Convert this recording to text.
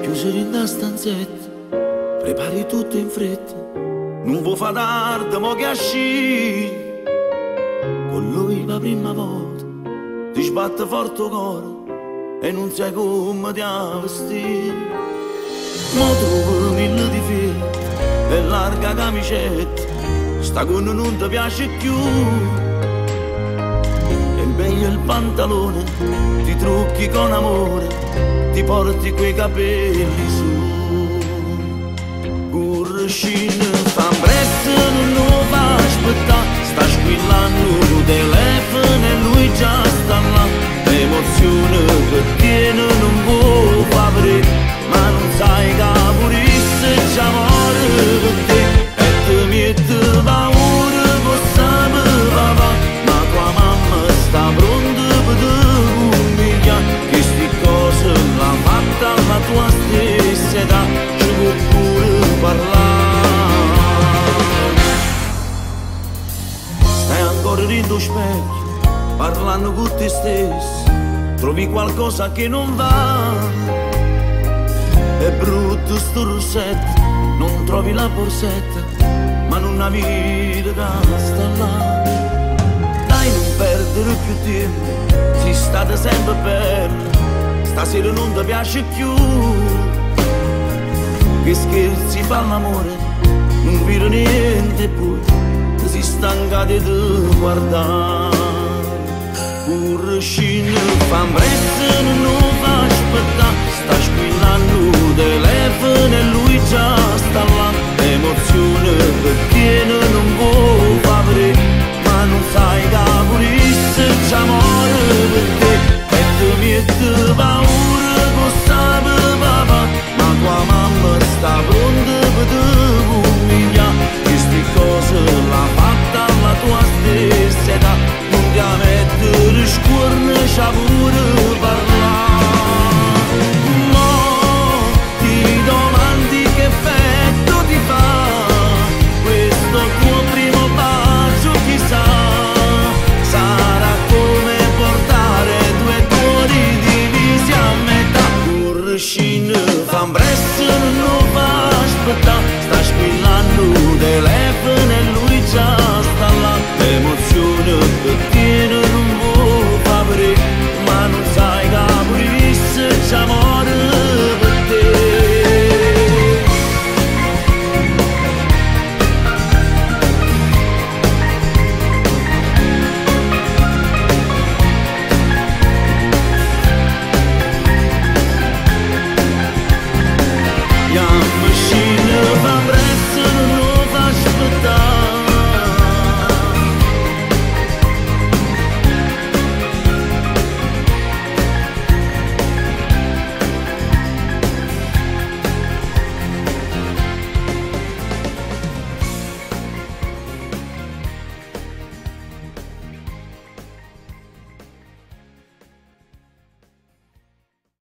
Chiuso in da stanzetta, prepari tutto in fretta, non vuoi fare tardi, mo che asci. Con lui la prima volta ti sbatte forte il cuore e non sai come ti vestire. Mo trovo mille difetti e larga camicetta, sta con non ti piace più. E meglio il pantalone, ti trucchi con amore, ti porti quei capelli su. Curcina fa presto, non lo fa aspettare, sta squillando il telefono e lui già sta là. L'emozione che tiene non può far vedere, ma non sai che pure se già muore per te. E ti mette paura, cosa mi va, ma tua mamma sta pronta per te umiliare. Che sti cose l'ha fatta alla tua stessa età, ci può pure parlare. Stai ancora dentro lo specchio, parlando con te stesso, trovi qualcosa che non va. È brutto sto rossetto, non trovi la borsetta, ma non la vita che sta là. Dai, non perdere più tempo, si state sempre per, stasera non ti piace più. Che scherzi fa l'amore, non vero niente più, si stancate di guardare. Curcina fa presto,